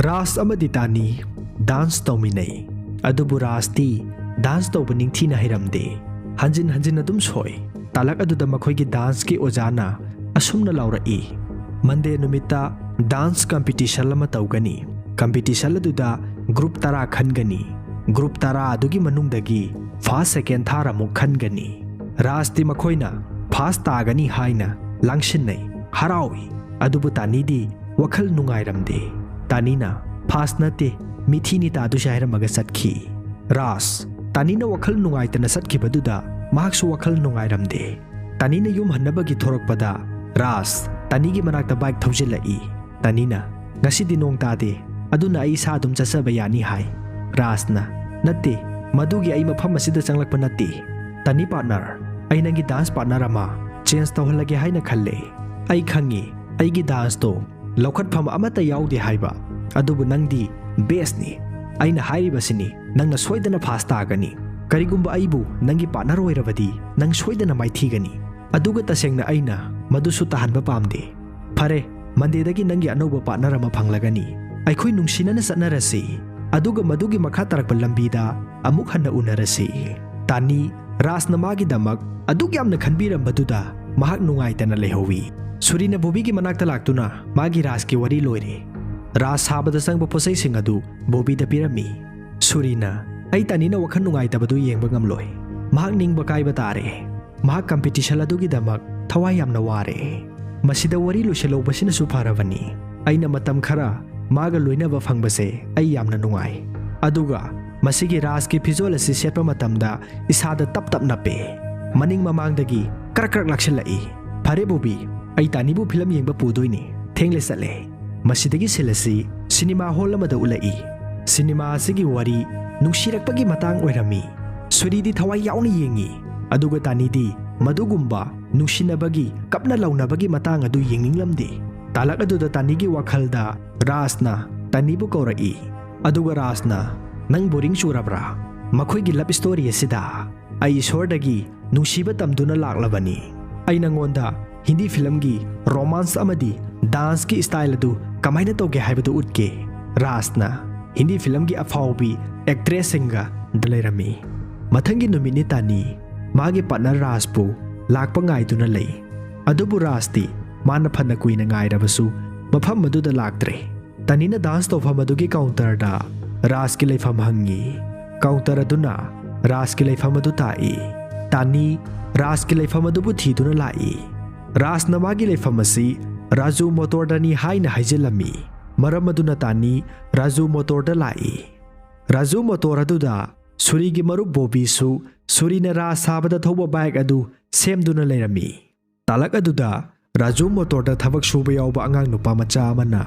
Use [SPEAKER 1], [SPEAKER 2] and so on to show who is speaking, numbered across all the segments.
[SPEAKER 1] Raj amadi Taani dance tauminai adubu Rajti dance tauba ningthina hiramde hanjin hanjin adum soi talak aduda makhoigi dance ki ojana asumna laurai Monday numita dance competition lama taugani competition aduda group tara khangani group tara adugi manungdagi first second thara mu khangani Rajti makhoina first tagani haina langshinnai harawi adubu Taani di wakhal nungairamde Taanina first nate mithini ta du shairamaga satki Raj Taanina wakhal nungaitana satkibaduda mahaksu wakhal nungairamde Taanina yum hannabagi thorakpada Raj Taanigi manakta bike thawjilai Taanina ngasidi nong tade aduna ai sa dum chasaba yani hai Rajna natte madugi ai mafam asida changlakpa natte Taani partner ai nangi dance partner ama change tawhalage haina khalle ai khangi aigi dance to laukat pham amata yaude haiba adubu nangdi best ni aina hairibasini nangna soidana fast tagani karigumba aibu nangi partner oirabadi nang soidana maithigani aduga tasengna aina madusu tahanba pamde phare Monday dagi nangi anoba partner ama phanglagani aikhoi nungsinana satnarasi aduga madugi makha tarakpa lambida amuk hanna unarasi Taani Rajna magi damak adugi amna khanbirambaduda mahak nungaitana lehowi Surina Bobigi manakta laktuna magi Raj ki wari loire Raj sabada sangba posai sing adu Bobi da pirami Surina ai Taanina wakhal nungai tabadu yengba ngamloi mahak ningba kaiba tare mahak competition adugi damak thawai yamna ware masida wari loselobasina su pharavani aina matam khara maga loinaba phangbase ai yamna nungai aduga masigi Raj ki phizol asi setpa matamda isada tap tap nape maning mamangdagi krak krak lakshilai phare Bobi ai Taanibu film yengba pudoini thengle sale masidagi silasi cinema hall amada ulai cinema asigi wari nungsirakpagi matang oirami suridi thawai yauna yengi aduga Taani di madugumba nungsinabagi kapna launabagi matang adu yenginglamde talak aduda Taanigi wakhalda Rajna Taanibu kaurai aduga Rajna nang boring churabra makhoigi love story asida ai isordagi nungsiba tamduna laklabani ai nangonda Hindi film gi romance amadi dance ki style adu kamaina toge haibadu utke Rajna Hindi film gi afaubi actress singa dalairami mathangi numini Taani magi partner Rajpu lakpa ngai tuna lei adubu Rajti mana phanna kuina ngai rabasu mafam maduda laktre Taanina dance to pham adugi counter da Raj ki leifam hangi counter aduna Raj ki leifam adu tai Taani Raj ki leifam adu thiduna lai Rajna magi leifam asi Raju motordani haina haijilami maram aduna Taani Raju motorda lai Raju motor aduda surigi marup Bobi su surina Raj sabada thoba bike adu semduna leirami talak aduda Raju motorda thabak suba yauba angang nupa macha amana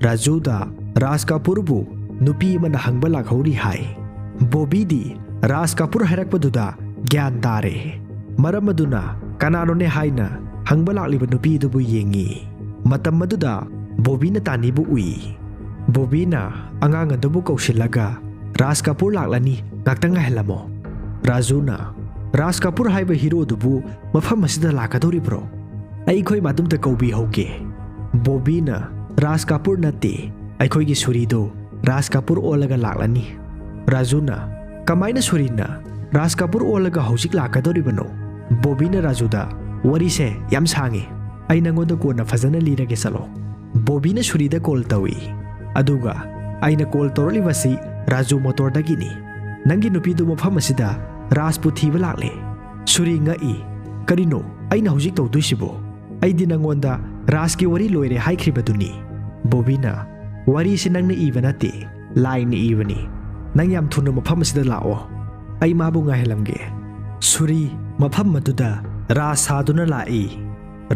[SPEAKER 1] Raju da Raj Kapoor bu nupi mana hangba lakhori hai Bobi di Raj Kapoor hairakpaduda gyan tare maram aduna kanano ne haina hangba lakliba nupi dubu yengi matam maduda Bobina Taanibu ui Bobina angang adubu kausilaga Raj Kapoor laklani ngaktanga helamo Rajuna Raj Kapoor haiba hero dubu mafam asida lakadori bro aikhoi matumta kaubi hoke Bobina Raj Kapoor nate aikhoi gi surido Raj Kapoor olaga laklani Rajuna kamaina surina Raj Kapoor olaga hojik lakadori bano Bobina Rajuda wari se yam sangi ai nangoda kona fazana lirage salo Bobina surida call tawi aduga aina call toroli wasi Raju motor dagini nangi nupi du mafam asida Rajpu thiba lakle suri ngai karino aina hojik tawduisibo ai di nangonda Raj ki wari loire haikribaduni Bobina wari se nangna ibanate line ibani nang yam thuna mafam asida lao ai mabu ngahelamge suri mafam maduda Raj saduna lai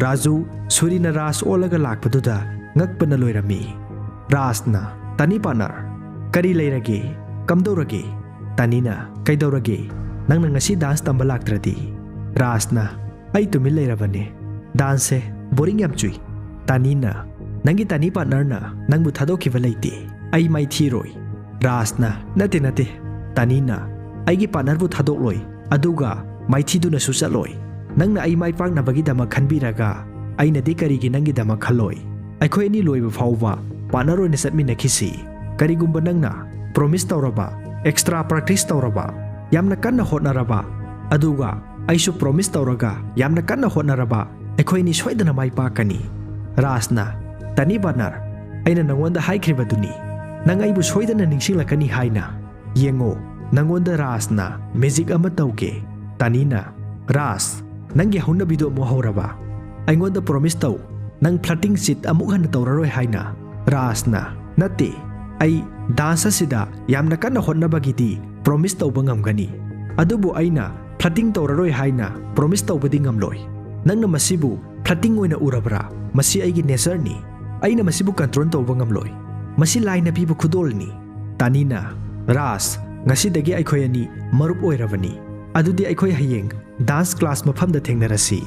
[SPEAKER 1] Raju surina Raj olaga lakpaduda ngakpana loirami Rajna Taani partner kari leirage kamdorage Taanina kaidorage nangna ngasi dance tamba laktradi Rajna ai tumi leirabane dance boring yam chui Taanina nangi Taani partner na nangbu thadokiba leite ai mai thiroi Rajna nate Taanina aigi partner bu thadokloi aduga mai thiduna su chatloi nangna ai mai paknabagi dama khanbiraga aina de karigi nangi dama khaloi aikhoi ni loiba fawba partner oina satmina khisi karigumba nangna promise tawraba extra practice tawraba yamna kanna hotnaraba aduga aisu promise tawraga yamna kanna hotnaraba akhoi ni soidana mai pakani Rajna Taani Bana aina nangonda haikribaduni nang aibu soidana ningsinglakani haina yengo nangonda Rajna magic ama tauge Taanina Raj nangi haunabido mo hauraba aingonda promise tau nang flirting sit amuk hana tawraroi haina Rajna nate ai dance sida yamna kanna hotnabagidi promise tauba ngamgani adubu aina flirting tawraroi haina promise taubadi ngamloi nangna masibu flirting oina urabra masi aigi nature ni aina masibu control tawba ngamloi masi laina pibu khudolni Taanina Raj ngasidagi aikhoi ani marup oirabani adudi aikhoi hayeng dance class mafamda thengnarasi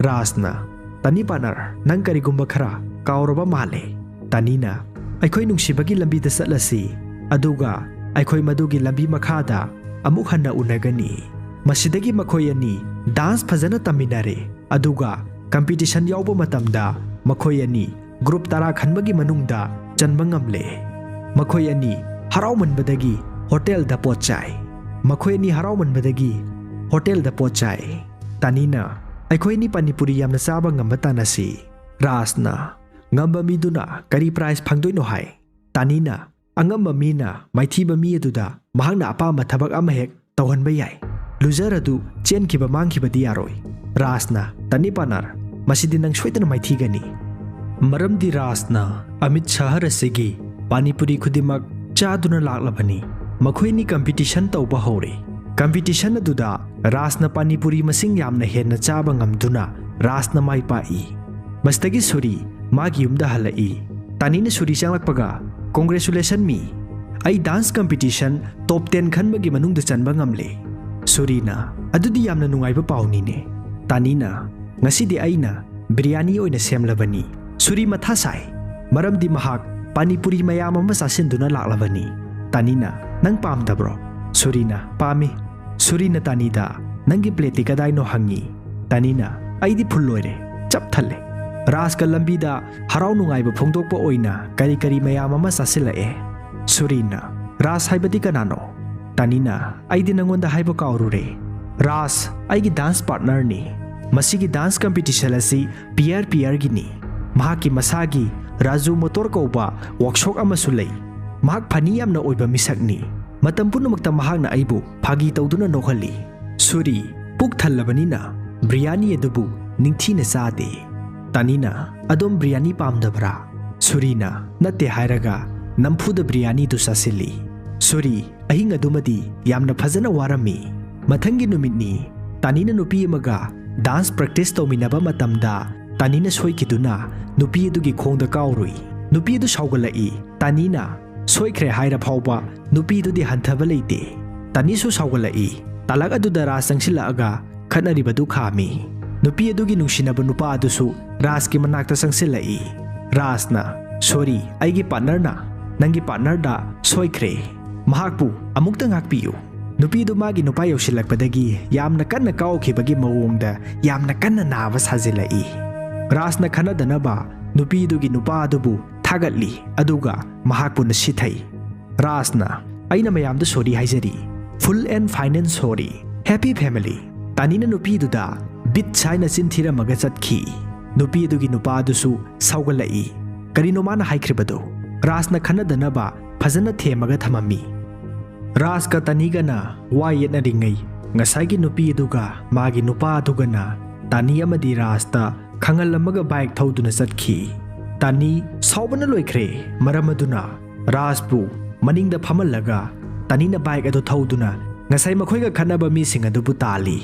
[SPEAKER 1] Rajna Taani Bana nang karigumba khara kauraba male Taanina aikhoi nungsibagi lambi da satlasi aduga aikhoi madugi lambi makhada amuk hanna unagani masidagi makhoi ani dance phajana taminare aduga competition yauba matamda makhoi ani group tara khanbagi manungda chanba ngamle makhoi ani haraumanbadagi hotel da pochai makhoi ani haraumanbadagi hotel da pochai Taanina aikhoi ni Manipuri yamna chaba ngamba tanasi Rajna ngamba miduna kari prize phangdoino hai Taanina angamba mina maithiba mi aduda mahangna apama thabak ama hek tawhanba yai luzaradu chenkiba mangkibadi yaroi Rajna Taani Bana masidi nang soidana maithigani maramdi Rajna amit shahar asigi Manipuri khudimak chaduna laklabani makhoi ni competition tawba hore competition aduda Rajna Manipuri masing yamna henna chaba ngamduna Rajna mai pai mastagi suri magi yumda halai Taanina suri changlakpaga congratulation me ai dance competition top 10 khanbagi manungda chanba ngamle surina adudi yamna nungaiba pauni ne Taanina ngasidi aina biryani oina semlabani suri matha sai maramdi mahak Manipuri mayam ama sasinduna laklabani Taanina nang pamdabro surina pami surina Taanida nangi plate kadai no hangi Taanina aidi phulloire chap thalle Raj ka lambida harau nungaiba phongdokpa oina kari kari mayam ama sasilae surina Raj haibadi kanano Taanina aidi nangonda haiba kaurure Raj aigi dance partner ni masigi dance competition asi peer gini mahaki masagi Raju motor kauba workshop amasu lei mahak phani yamna oiba misakni matam punamakta mahakna aibu phagi tawduna nokhali suri puk thallabanina biryani adubu ningthina chade Taanina adom biryani pamdabra surina natte hairaga namfuda biryani du sasili suri ahinga dumadi yamna phajana warami mathangi numitni Taanina nupi amaga dance practice tawminaba matamda Taanina soikiduna nupi adugi khongda kaurui nupi adu saugalai Taanina soikhre haira phawba nupi dudi hanthaba leite Taani su saugalai talak aduda Raj sangsilaga khanaribadu khami nupi adugi nungsinaba nupa adusu Raj ki manakta sangsilai Rajna sorry aigi partner na nangi partner da soikhre mahakpu amukta ngakpiyu nupi du magi nupa yosilakpadagi yamna kanna kaukibagi mawongda yamna kanna naba sajilai Rajna khanadanaba nupi dugi nupa adubu thagatli aduga mahakpu na sithai Rajna aina mayamda sorry haijari full and finance sorry happy family Taanina nupi duda bit chaina chinthira maga chatkhi nupi dugi nupa adusu saugalai karino mana haikribado Rajna khanadanaba phajana themaga thamami Raj ka Taanigana wayetna ringai ngasagi nupi aduga magi nupa adugana Taani amadi Rajta khangalamaga bike thauduna chatkhi Taani saubana loikre maramaduna Rajpu maningda phamallaga Taanina bike adu thauduna ngasai makhoiga khanaba mi sing adubu tali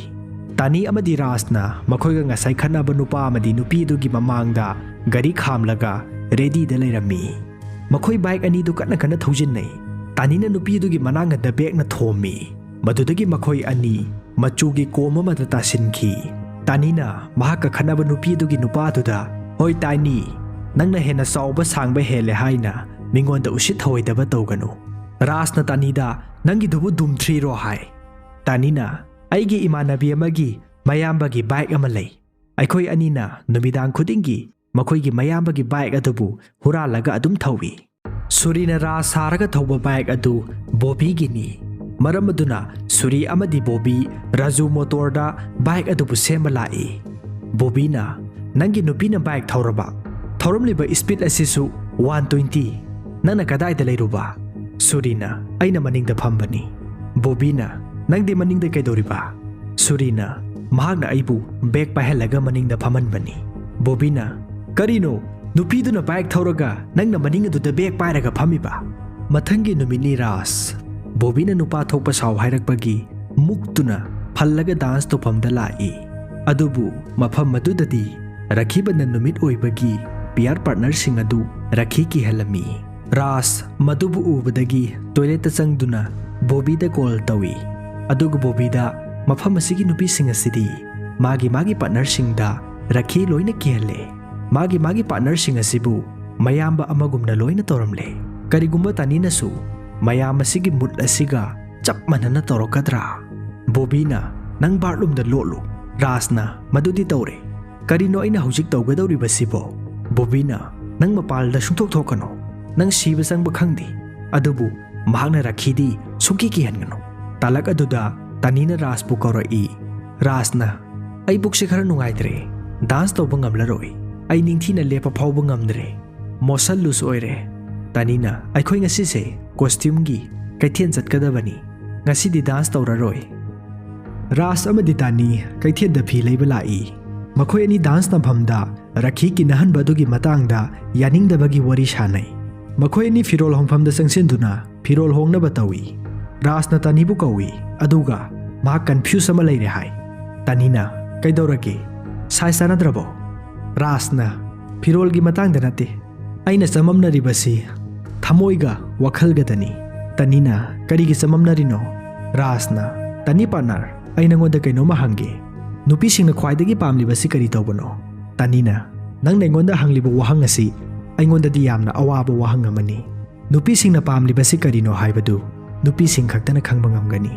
[SPEAKER 1] Taani amadi Rajna makhoiga ngasai khanaba nupa amadi nupi dugi mamangda gari khamlaga ready da leirami makhoi bike ani du kana kana thaujinnai Taanina nupi dugi mananga da bag na thomi madudagi makhoi ani machugi koma mata tasinki Taanina mahaka khanaba nupi dugi nupa duda hoi Taani nangna hena sauba sangba hele haina mingonda usit hoidaba tawganu Rajna Taanida nangi dubu dum 3 ro hai Taanina aigi imanabi amagi mayambagi bike ama lei aikhoi anina numidang khudingi makhoigi mayambagi bike adubu huralaga adum thawi Surina Raj saraga thauba bike adu Bobby gini. Maram aduna Suri amadi Bobby Raju motorda bike adu sema lai. Bobby na nangi nupi na bike thauraba. Thauram liba speed asisu 120. Nana kadai da leiruba. Surina aina maningda phambani. Bobby na nangdi maningda kaidoriba. Surina mahagna aibu bag pahelaga maningda phamanbani. Bobby na karino nupiduna bike thauraga nangna maningda bag pairaga phamiba. Mathangi numini Raj Bobby na nupa thokpa saw hairakpagi muktuna phallaga dance to phamda lai. Adubu mafam madudadi rakhiba na numit oibagi PR partner sing adu rakhi ki halami. Raj madubu ubadagi toilet ta changduna Bobby da call tawi. Adugu Bobby da mafam asigi nupi sing asidi magi partner sing da rakhi loina kihale. Magi partner sing asibu mayamba amagumna loina toramle. Karigumba Taani na su mayam asigi mut asiga chap manana torokadra. Bobby na nang barlum da lolo. Raj na madudi taure. Karino aina hujik tawgadawri basibo. Bobby na nang mapal da sungtok thokano. Nang siba sangba khangdi. Adubu mahagna rakhidi sungki kihangano. Talak aduda Taani na Raj bu kaurai. Raj na ay bukse khara nungaidre. Dance tawba ngamlaroi. Ay ningthi na lepa phawba ngamdre. Mosal lose oire. Taani na aikhoi ngasi se costume gi kaithien chatkadabani. Ngasi di dance tawraroi. Raj amadi Taani kaithien da phi leiba lai. Makhoi ani dance na phamda rakhi ki nahan badugi matangda yaning da bagi wari shanai. Makhoi ani firol hongpham da sangsinduna firol hongna batawi. Raj na Taani bu kawi aduga ma confuse ama leire hai. Taani na kaidorage sai sanadrabo. Raj na firol gi matangda nate aina samamnaribasi thamoiga wakhalgadani. Taani na karigi samamnarino. Raj na Taani partner aina ngonda kainoma hange. Nupi singna khwaidagi pamlibasi kari tawbano. Taani na nang nengonda hangliba wahang asi aingonda di yamna awaba wahang amani. Nupi singna pamlibasi karino haibadu nupi sing khaktana khangba ngamgani.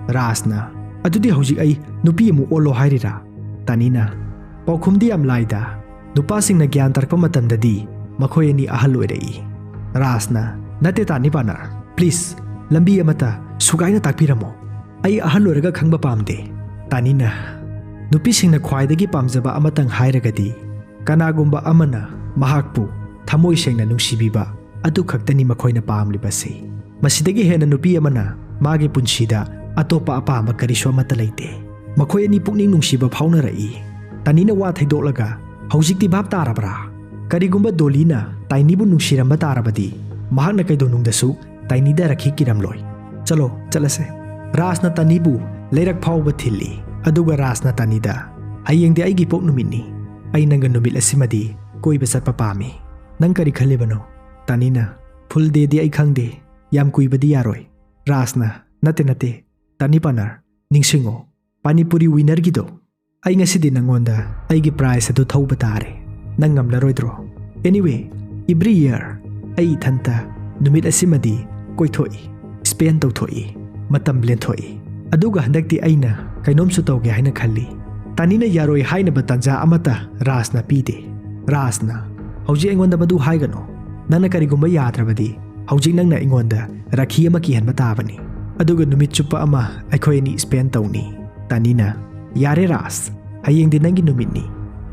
[SPEAKER 1] Raj na adudi hojik ai nupi mu olo hairira. Taani na paukhumdi am laida nupa singna gyan tarkpa matamdadi makhoi ani ahal oirei. Raj na nate Taani partner please lambi amata sugaina takpiramo. Ai ahal oiraga khangba pamde. Taani na nupi singna khwaidagi pamjaba amatang hairagadi kanagumba amana mahakpu thamoi sengna nungsibiba adu khaktani makhoina pamlibasi. Masidagi hena nupi amana magi punsida atopa apama kariswa mata leite. Makhoi ani pukning nungsiba phaunarai. Taani na wa thaidolaga hojikti bhab tarabra. Karigumba dolina Taani bu nungsiramba tarabadi mahakna kaidonungdasu Taani da rakhi kiramloi. Chalo chalase. Raj na Taani bu leirak phauba thilli. Aduga Raj na Taani da hayengde aigi pok numitni. Ai nanga numit asimadi koiba satpa pami. Nang kari khalibano. Taani na full day di ai khangde yam kuibadi yaroi. Raj na nate Taani partner ningsingo Manipuri winner gido. Ai ngasidi nangonda aigi prize adu thauba tare. Nang ngamlaroidro. Anyway, every year ai thanta numit asimadi koithoi spend tawthoi matam blenthoi. Aduga handakti aina kainomsu tawge haina khalli. Taani na yaroi haina batanja amata Raj na pide. Raj na hauji engonda madu haigano. Nana karigumba yadrabadi hauji nangna engonda rakhi ama kihanba tabani. Aduga numit chupa ama aikhoi ani spend tawni. Taani na yare Raj hayengdi nangi numitni.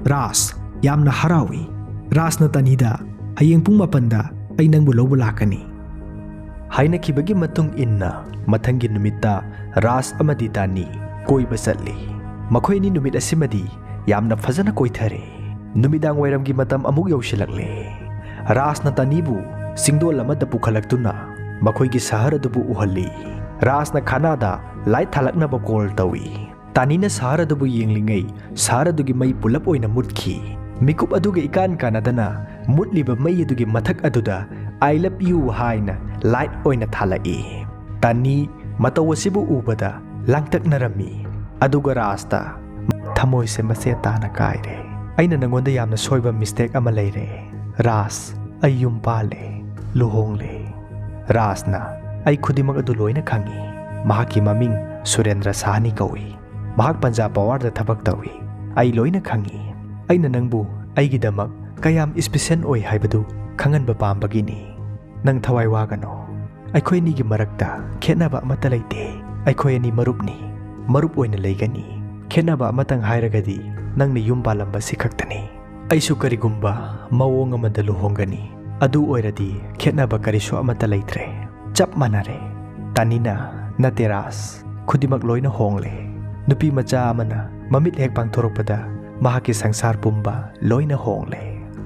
[SPEAKER 1] Raj yamna harawi. Raj na Taani da hayeng pung mapanda ay nangbu lawba lakani. Haina kibagi matung inna mathangi numitta Raj amadi Taani koiba chatli. Makhoi ni numit asimadi yamna fazana koithare. Numidang wairamgi matam amuk yausilakle. Raj na Taani bu singdol amada pukhalaktuna makhoi gi sahar adubu uhalli. Raj na khana da light thalakna ba call tawi. Taani na sahar adubu yenglingai sahar adugi mai pulap oina mutki. Mikup aduga ikan kanadana mutliba mai adugi mathak aduda I love you haina light oina thalai. Taani matawasibu ubada langtak narami. Aduga Raj ta thamoi se mase tana kaire. Aina nangonda yamna soiba mistake ama leire. Raj ay yum pale luhongle. Raj na ay khudimak adu loina khangi. Mahaki maming Sulaiman Sahni kawi. Mahak Punjab Power da thabak tawi. Ay loina khangi. Aina nangbu aygidamak kayam special oi haibadu khangan ba pambagini. Nang thawai wagano. Aikhoi ni gi marakta khenaba amata leite. Aikhoi ani marupni. Marup oina leigani. Khenaba amatang hairagadi nangni yum palamba si khaktani. Aisu karigumba mawong amada luhongani. Adu oiradi khenaba karisu amata leitre. Chap manare. Tanina na teras. Khudimak loina hongle. Nupi macha amana mamit hek pangthorokpada mahaki sangsar pumba loina hongle.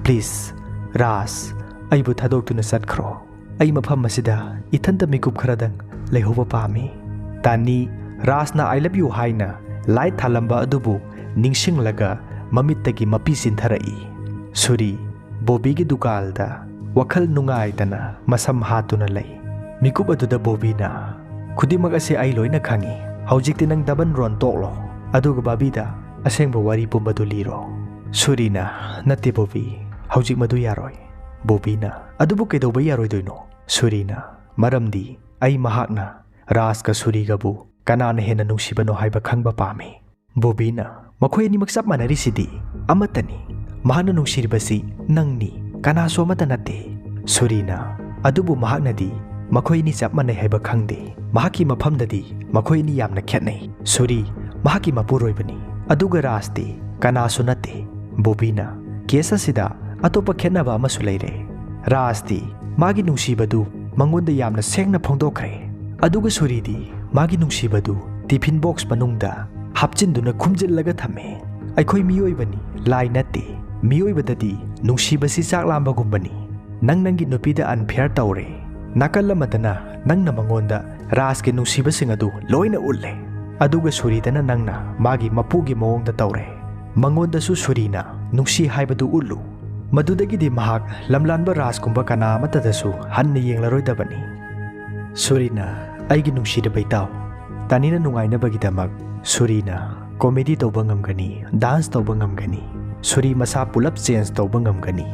[SPEAKER 1] Please, Ras, aibu thadok tuna satkhro. Ai mafam masida ithanta mikup kharadang leihoba pami. Taani Ras na I love you haina light thalamba adubu ningsinglaga mamittagi mapi sintharai. Suri Bobby gi dukalda wakhal nungai tana masam hatuna lei. Mikup aduda Bobby na khudimak ase ai loina khangi. Haujikti nang daban ron toklo. Aduga babida asengba wari pumbadu liro. Suri na natti Bobby. Haujik madu yaroi. Bobby na adubu kedoba yaroi doino. Suri na maramdi ai mahakna Ras ka Suri gabu kanana hena nungsibano haiba khangba pami. Bobby na makhoi ni maksap manari sidi amatani. Mahana nungsiribasi nangni kanaso amata natte. Suri na adubu mahaknadi makhoi ni chap manai haiba khangde. Mahaki maphamdadi makhoi ni yamna khetnai. Suri mahaki mapuroibani. Aduga Rasdi kanaso natte. Bobby na kesa sida atopa khenaba amasu leire. Rasdi magi nungsibadu mangonda yamna sengna phongdokhre. Aduga Suridi magi nungsibadu tiffin box manungda hapchinduna khumjillaga thame. Aikhoi miyoibani lai natte. Miyoibadadi nungsibasi chaklamba gumbani. Nangi nupida unfair tawre. Nakallamadana nangna mangonda Raske nungsibasing adu loina ulle. Aduga Suridana nangna magi mapugi mawongda tawre. Mangonda su Surina nungsi haibadu ullu. Madudagidi mahak lamlanba Raskumba kana amatadasu hanna yenglaroidabani. Surina aigi nungsida baitaw. Tanina nungainabagidamak Surina comedy tawba ngamgani, dance tawba ngamgani. Suri masa pulap change tawba ngamgani.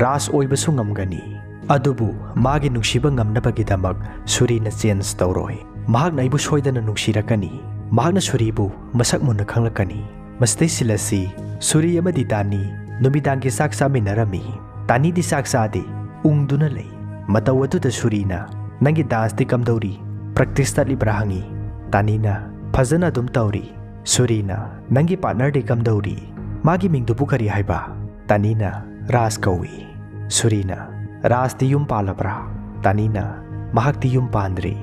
[SPEAKER 1] Ras oibasu ngamgani. Adubu magi nungsiba ngamnabagidamak Surina change tawroi. Mahak naibu soidana nungsirakani. Mahakna Suribu masak munna khanglakani. Mastay sila si Suri amadi Taani numidangi saksa minarami. Taani di saksa di ungduna lay. Matawadu da Surina nangi dance di kamdauri. Practice tali brahangi. Taani na phazana dum tawri. Surina nangi partner di kamdauri. Magi mingdubu kari haiba. Taani na Ras kawi. Surina Ras di yung palabra. Taani na mahak di yung pandri.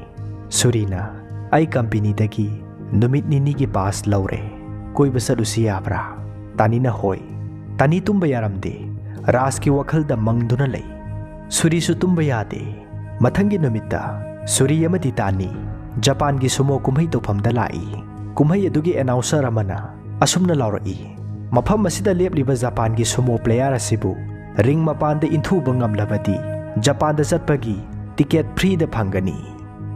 [SPEAKER 1] Surina ay company dagi numit nini ki paas laure. Koi basa lusiyabra. Taani na hoy. Taani tumbayaramde. Ras ki wakhal da mangduna lay. Suri su tumbayade. Mathangi numita Suri amadi Taani Japan gi sumo kumhai tofamda lai. Kumhai adugi announcer amana asumna laurai. Mafam masida lepliba Japan gi sumo player asibu ring mapanda inthuba ngamlabadi Japan da chatpagi ticket free da phangani.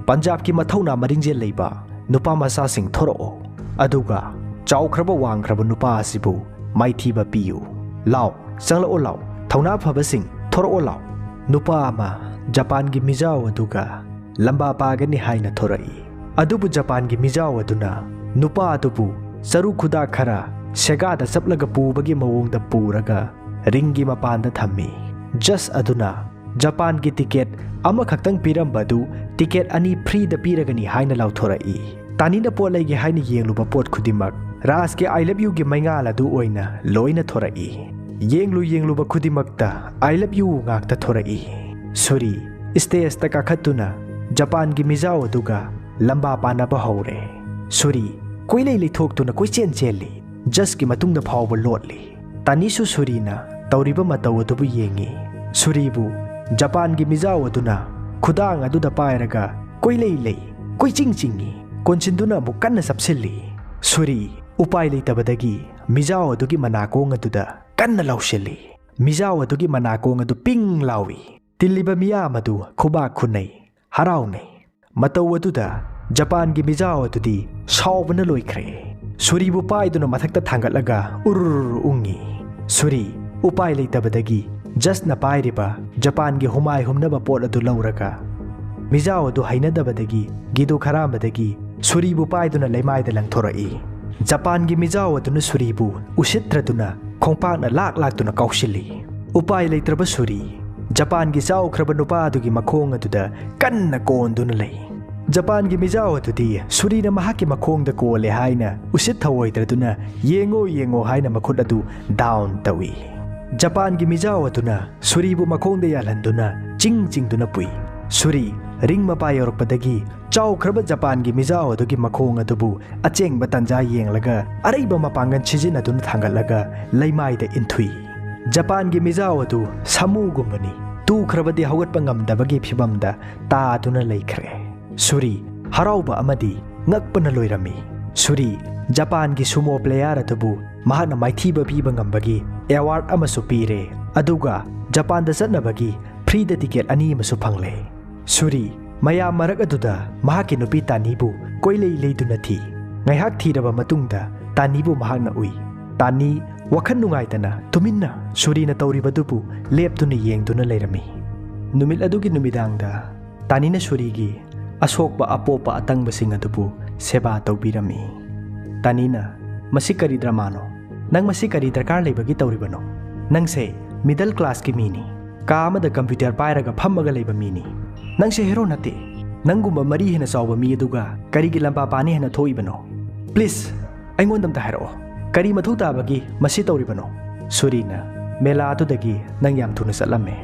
[SPEAKER 1] Punjab ki mathawna maringjel leiba nupa masa sing thoro. Aduga chawkhraba wangkhraba nupa asibu maithiba piyu. Law changlao law thawna phaba sing thoro law. Nupa ama Japan gi mijaw aduga lamba pagani haina thorai. Adubu Japan gi mijaw aduna nupa adubu saru khuda khara sega da saplaga pubagi mawongda puraga ringi mapanda thammi. Just aduna Japan gi ticket ama khaktang pirambadu ticket ani free da piragani haina law thorai. Taani na pot lay gi haina yengluba pot khudimak Ras ke I love you gi maingal adu oina loina thorai. Yengluba khudimakta I love you ngakta thorai. Suri stage ta kakhatuna Japan gi mijaw aduga lamba panaba hore. Suri koilei leithok koi chen chelli. Just ki matungda phawba lotli. Taani su Surina tawriba mataw adubu yengi. Suribu Japan gi mijaw aduna khudang aduda pairaga koilei lei koi chingchingi konchinduna mukanna sapsilli. Suri upai leitabadagi mijaw adugi manakong aduda kanna lawshilli. Mijaw adugi manakong adu ping lawi. Tiliba miyam adu khubak khunai harawnai. Mataw aduda Japan gi mijaw adudi sawbana loikhre. Suri bu paiduna mathakta thangatlaga ungi. Suri upai leitabadagi just na pairiba Japan gi humai humnaba pot adu lauraga mijaw adu hainadabadagi gidu kharambadagi Suri bu paiduna leimaida langthorai. Japan gi mijaw aduna Suri bu usitraduna khongpakna lak tuna kaushili. Upai leitraba Suri Japan gi chaukraba nupa adugi makhong aduda kanna konduna lei. Japan gi mijao adudi Surina mahaki makhong da kole haina usit thawoidraduna yengo haina makhut adu down tawi. Japan gi mijao aduna Suri bu makhong da yalanduna ching duna pui. Suri ring mapa yorokpadagi chaukraba Japan gi mijao adugi makhong adubu acheng batanja yenglaga araiba mapangan chijin aduna thangalaga laimai da inthui. Japan gi mijao adu samu gumbani tu khrabadi hawat pangam dabagi phibamda ta aduna laikhre. Suri harauba amadi ngakpana loirami. Suri Japan gi sumo player atubu mahana maithiba piba ngambagi award amasu pire aduga Japan da satnabagi free da ticket ani amasu phangle. Suri maya marak aduda mahaki nupi Taani bu koilei leiduna thi ngaihak thiraba matungda Taani bu mahakna ui. Taani wakhan nungaitana tuminna Suri na tawribadubu leptuna yengduna leirami. Numit adugi numidangda Taani na Suri gi asokba apopa atangbasing adubu seba tawbirami. Taani na masi kari dramano nang masi kari darkar leibagi tawribano. Nang se middle class ki mini ka amada computer pairaga phammaga leiba mini. Nang se hero nate nangumba mari hena sawba mi aduga kari gi lamba pani hena thoibano. Please aingondam ta hero kari mathu tabagi masi tawribano. Surina mela atudagi nang yam thuna satlamme.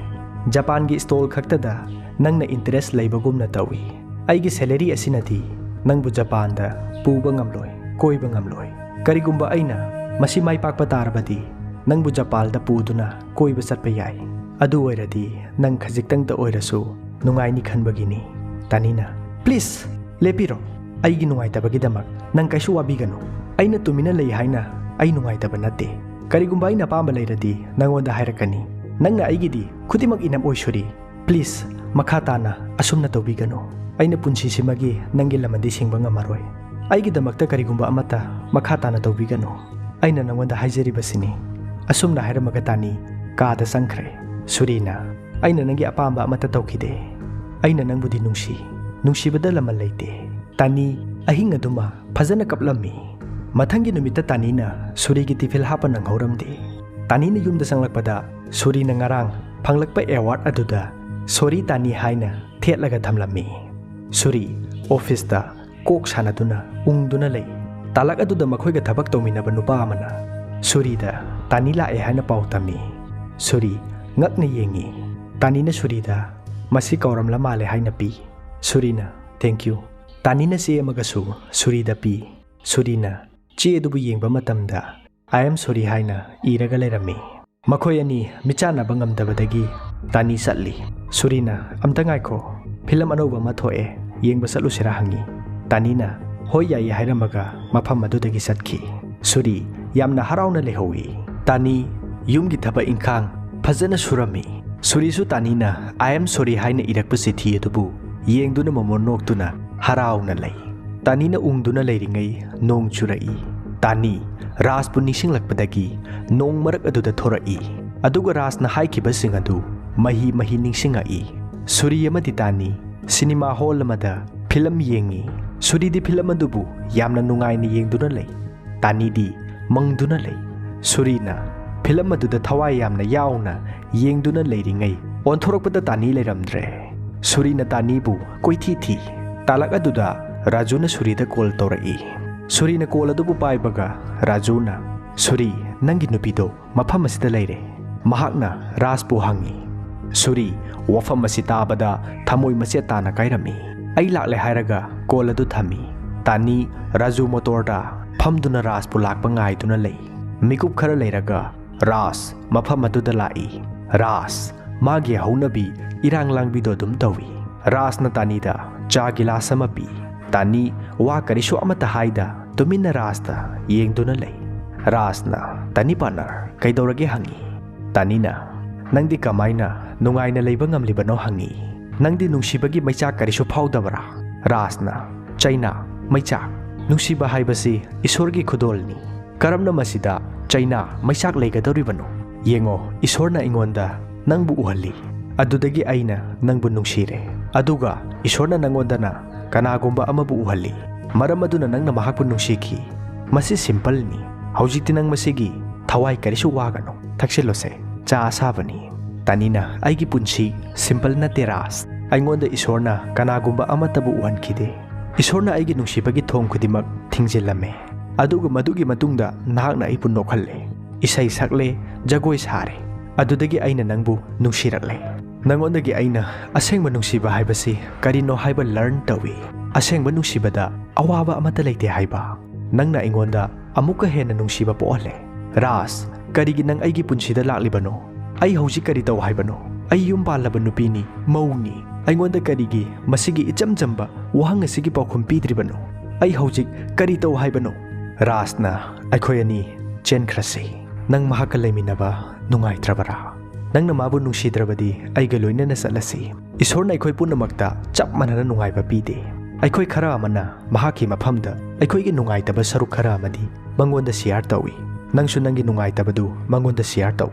[SPEAKER 1] Japan gi stall khaktada nangna interest leibagumna tawi. Aigi salary asinati nangbu Japan da puba ngamloi koiba ngamloi. Karigumba aina masi mai pakpa tarabadi nangbu Japan da puduna koiba satpa yai. Adu oiradi nang khajiktang da oirasu nungai ni khanbagini. Taani na please lepiro aigi nungai tabagi damak nang kaisu wabigano. Aina tumina lei haina ai nungai taba natte. Karigumba aina pamba leiradi nangonda hairakani. Nangna aigidi khudimak inam oisuri. Please makhatana asumna tawbigano. Aina punsi simagi nangi lamandi singba ngamaroi. Aigi damakta karigumba amata makhatana tawbigano. Aina nangwanda haijaribasini. Asumna hairamaga Taani kaada sangkhre. Surina aina nangi apamba amata tawkhide. Aina nangbudi nungsibada laman leite. Taani ahing aduma phajana kaplammi. Mathangi numita Taani na Suri gi tifil hapa nang hauramde. Taani na yumda sanglakpada Suri na ngarang phanglakpa award aduda Sori Taani haina thetlaga thamlammi. Suri office da kok sanaduna ungduna lei. Talak aduda makhoiga thabak tawminaba nupa amana Suri da Taani lae haina pau tami. Suri ngakna yengi. Taani na Suri da masi kauramla male haina pi. Suri na thank you. Taani na se amagasu Suri da pi. Suri na che adubu yengba matamda I am sorry haina iraga leirami. Makhoi ani michanaba ngamdabadagi Taani satli. Suri na amta ngaikho film anoba ma thoe yengba salusira hangi. Taani na hoi yai hairamaga mafam adudagi satki. Suri yamna harauna lehowi. Taani yumgi thaba inkhang phajana surami. Suri su Taani na I am sorry haina irakpa sithi adubu yengduna momonoktuna harauna lei. Taani na ungduna leiringai nong churai. Taani Raj pu nisinglakpadagi nong marak aduda thorai. Aduga Raj na haikiba sing adu mahi ningsingai. Suri amati Taani cinema hall amada film yengi. Suri di film adubu yamna nungai ni yengduna lei. Taani di mangduna lei. Suri na film aduda thawai yamna yauna yengduna leiringai onthorakpada Taani leiramdre. Suri na Taani bu koithi thi. Talak aduda Raju na Suri da call torai. Suri na call adubu paibaga Raju na Suri nangi nupido mafam asida leire. Mahakna Raj pu hangi. Suri wafam asita abada thamoi masia tana kairami. Ai lakle hairaga call adu thami. Taani Raju motor da phamduna Raj pu lakpa ngai tuna lei. Mikup khara leiraga Raj mafam adu da lai. Raj magi haunabi irang langbido dum tawi. Raj na Taani da cha gilasa mapi. Taani wa karisu amata haida tumina Raj da yengduna lei. Raj na Taani partner kaidorage hangi. Taani na nangdi kamaina nungai na leiba ngamlibano hangi. Nangdi nungsibagi maichak karisu phaudabara. Raj na China maichak nungsiba haibasi isorgi khudolni. Karamna masida China maichak leigadoribano. Yengo isorna ingonda nangbu uhalli. Adudagi aina nangbu nungsire. Aduga isorna nangodana kanagumba amabu uhalli. Maram aduna nangna mahakpu nungsiki. Masi simple ni. Haujikti nang masigi thawai karisu wagano. Thaksilose cha asabani. Taanina aigi punsi simple na teras. Aingonda isorna kanagumba amatabu uhankide. Isorna aigi nungsibagi thong kudimak thingzilame. Aduga madugi matungda nahakna aipu nokhalle. Isai sakle jagoi sare. Adudagi aina nangbu nungsirakle. Nangondagi aina asengba nungsiba haibasi karino haiba learn tawi. Asengba nungsibada awaba amata leite haiba. Nangna aingonda amuka hena nungsiba poale. Ras karigi nang aigi punsida laklibano. Ai hauji kari taw haibano. Ai yum palaba nupini mauni. Aingonda karigi masigi ichamchamba wahang asigi paukhum pidribano. Ai hauji kari taw haibano. Rasna aikhoyani chen khrasi. Nang mahaka leiminaba nungai trabara. Nangna mabu nungsidrabadi aiga loinana satlasi. Isorna aikhoi punamakta chap manana nungai ba pide. Aikhoi khara amana mahaki mafamda aikhoi gi nungai taba saruk khara amadi mangonda share tawi. Nangsu nangi nungai tabadu mangonda share taw.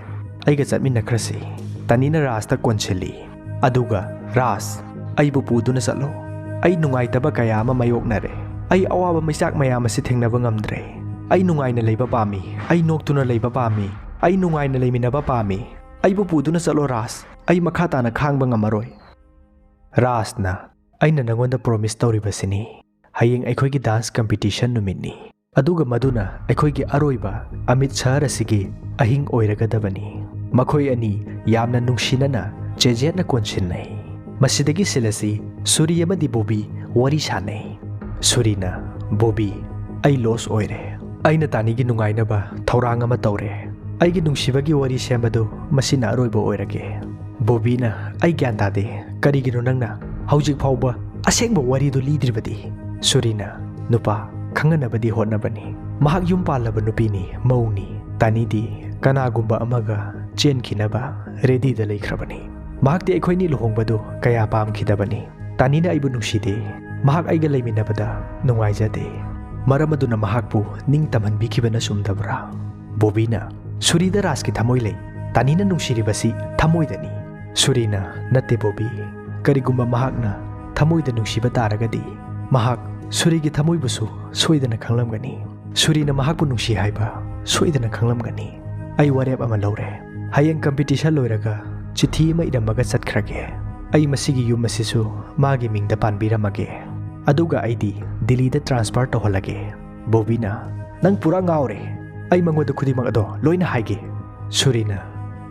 [SPEAKER 1] Aiga chatmina khrasi. Taanina Rasta koncheli. Aduga Ras aibu puduna satlo. Ai nungai taba kaya ama mayoknare. Ai awaba maisak mayam asi thengnaba ngamdre. Ai nungai na leiba pami. Ai noktuna leiba pami. Ai nungai na leiminaba pami. Aibu puduna satlo Ras. Ai makhata na khangba ngamaroi. Rasna aina nangonda promise tawribasini. Hayeng aikhoigi dance competition numitni. Aduga maduna aikhoigi aroiba Amit Shah asigi ahing oiragadabani. Makhoi ani yamna nungsinana jejetna konchinnai. Masidagi silasi Suri amadi Bobby wari sanai. Surina Bobby ai loss oire. Aina Taanigi nungainaba thaurang ama tawre. Aigi nungsibagi wari sembadu masina aroiba oirage. Bobbyna ai gyan tade karigino nangna haujik phauba asengba wari do lidribadi. Surina nupa khanganabadi hotnabani. Mahak yum palaba nupini mauni. Taanidi kanagumba amaga chenkhinaba ready da leikrabani. Mahakti aikhoini luhongbadu kaya pamkhidabani. Taanina aibu nungside. Mahak aiga leiminabada nungaijade. Maramaduna mahakpu ningtamhanbikibana sumdabra. Bobbyna Surida Raski thamoi lei. Taanina nungsiribasi thamoidani. Surina natte Bobby. Karigumba mahakna thamoida nungsiba taragadi. Mahak Surigi thamoibusu soidana khanglamgani. Surina mahakpu nungsi haiba soidana khanglamgani. Ai warep ama lore. Hayeng competition loiraga chithi ma idamaga chatkrage. Ai masigi yum masisu magi mingda panbiramage. Aduga aidi Delhi da transfer toholage. Bobbyna nang pura ngaure. Ai mangoda khudimak ado loina haige. Surina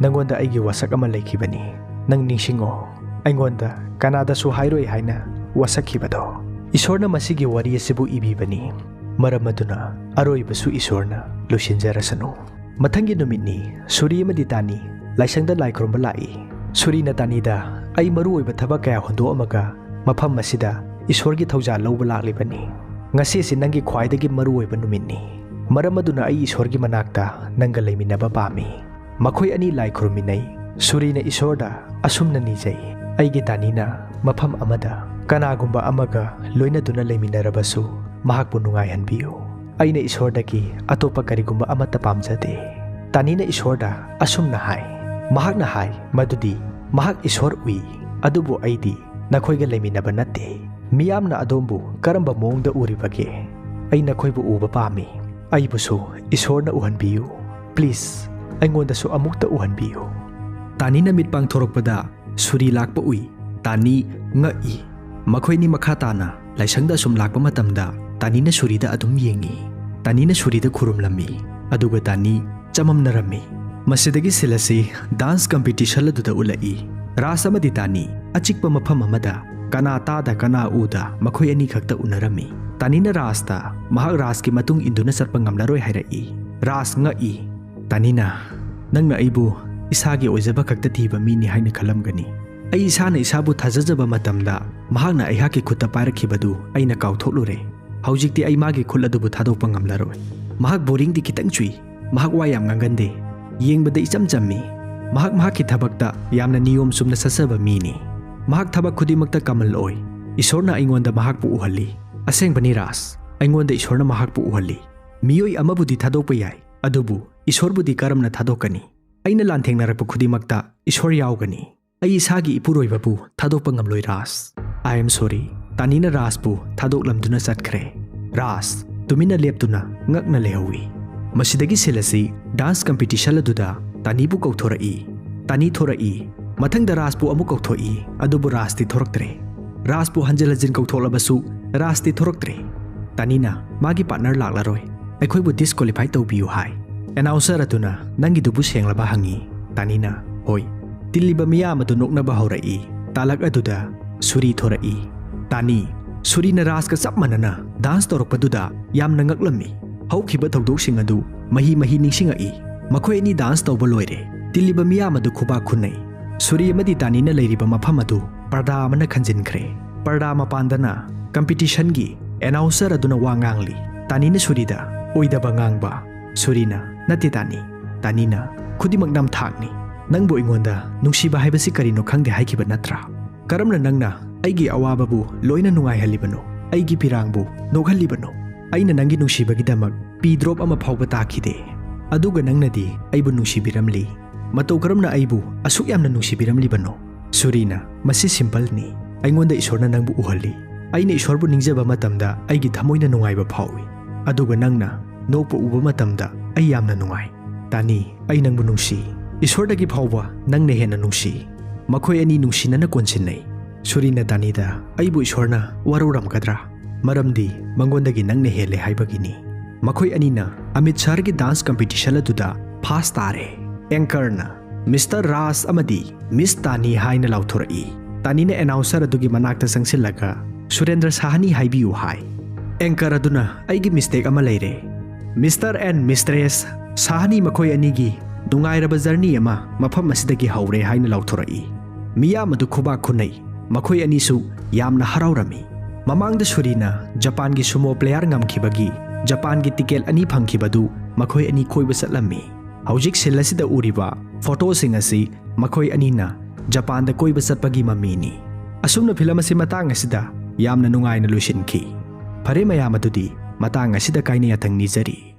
[SPEAKER 1] nangonda aigi wasak ama leikibani. Nang ningsingo aingonda Canada su hairoi haina wasakhibado. Isorna masigi wari asibu ibibani. Maramaduna aroibasu isorna lusinjarasanu. Mathangi numitni Suri amadi Taani laisangda laikhromba lai. Surina Taanida ai maruoiba thabak kaya hondo amaga mafam masida isorgi thauja lawba laklibani. Ngasi si nangi khwaidagi maruoiba numitni. Maramaduna ai isorgi manakta nanga leiminaba pami. Makhoi ani laikhrominai. Surina isorda asumna nijai. Aigi Taanina mafam amada kanagumba amaga loinaduna leiminarabasu mahakpu nungaihanbiyu. Aina isordagi atopa karigumba amata pamjade. Taanina isorda asumna hai. Mahakna hai madudi mahak isor ui. Adubu aidi nakhoiga leiminaba natte. Miyamna adombu karamba mongda uribage. Ai nakhoibu uba pami. Aibusu isorna uhanbiyu. Please aingondasu amukta uhanbiyu. Taanina mitpang thorokpada Suri lakpa ui. Taani ngai. Makhoini makhatana laisangda sum lakpa matamda Taanina Surida adum yengi. Taanina Surida khurumlami. Aduga Taani chamamnarami. Masidagi silasi dance competition laduda ulai. Ras amadi Taani achikpa mafam amada kana tada kana uda makhoi ani khakta unarami. Taanina Rasta mahak Raski matung induna sarpa ngamlaroi hairai. Ras ngai. Taanina nangna aibu isagi oizaba khakta thiba mini haina khalamgani. Ai isana isabu thajajaba matamda mahakna aihaki khutta pairakibadu aina kautholure. Haujikti ai magi khul adubu thadokpa ngamlaroi. Mahak boring di kitang chui. Mahak wa yam ngangande. Yengbada icham chammi. Mahak mahaki thabakta yamna niyom sumna sasaba mini. Mahak thabak khudimakta kamal oi. Isorna aingonda mahakpu uhalli. Asengbani Ras. Aingonda isorna mahakpu uhalli. Miyoi amabudi thadokpa yai. Adubu isorbudi karamna thadokani. Aina lanthengnarappa khudimakta isor yaugani. Ai isagi ipuroibabu thadokpa ngamloi Ras. I am sorry. Taanina Raspu thadoklamduna chatkre. Ras tumina leptuna ngakna lehawi. Masidagi silasi dance competition laduda Taanibu kauthoraki. Taani thorai mathangda Rajpu amuk kauthoi adubu Rajti thoraktre Rajpu hanjal hanjin kautholabsu Rajti thoraktre Taanina magi partner laklaroi aikhoibu disqualify tawbiyu hai announcer atuna nangi dubu senglaba hangi Taanina hoi tilliba miyam adu noknaba horai talak aduda Suri thorai Taani Surina Rajka chap manana dance torokpaduda yamna ngaklami haukiba thogdoksing adu mahi ningsingai makhoi ani dance tawba loire tilliba miyam adu khuba khunai Suri amadi Taanina leiriba mafam adu parda amana khanjinkhre parda mapandana competition gi announcer aduna wangangli Taanina Surida oidaba ngangba Surina nati Taanina khudimak nam thakni nangbo ingonda nungsiba haibasi karino khangde haikiba natra karamna nangna aigi awababu loina nungai halibano aigi pirangbu nokhalibano aina nangi nungsibagi damak pi drop ama phawba takhide aduga nangnadi aibu nungsibiramli matau karamna aibu asuk yamna nungsibiramli bano Surina masi simple ni aingonda isorna nangbu uhali aina isorbu ningjaba matamda aigi thamoina nungaiba phawi aduga nangna nokpo uba matamda ai yamna nungai Taani ai nangbu nungsi isordagi phawba nangne hena nungsi makhoi ani nungsinana konsinai Surina Taanida aibu isorna waruramkadra maramdi mangondagi nangne hele haibagini makhoi anina Amit Shargi dance competition aduda first tare anchor na Mr. Raj amadi Miss Taani haina lauthorai Taanina announcer adugi manakta sangsillaga Sulaiman Sahni haibiyu hai anchor aduna aigi mistake ama leire Mr. and Mistress Sahni makhoi anigi dungairaba journey ama mafam asidagi haure haina lauthorai miyam adu khuba khunai makhoi anisu yamna haraurami mamangda Surina Japan gi sumo player ngamkhibagi Japan gi ticket ani phangkhibadu makhoi ani khoiba chatlami haujik silasida uriba photo singasi makhoi anina Japan da koiba chatpagi mamini asumna film asi matang asida yamna nungai na lusinki phare mayam adudi matang asida kaina yathang nijari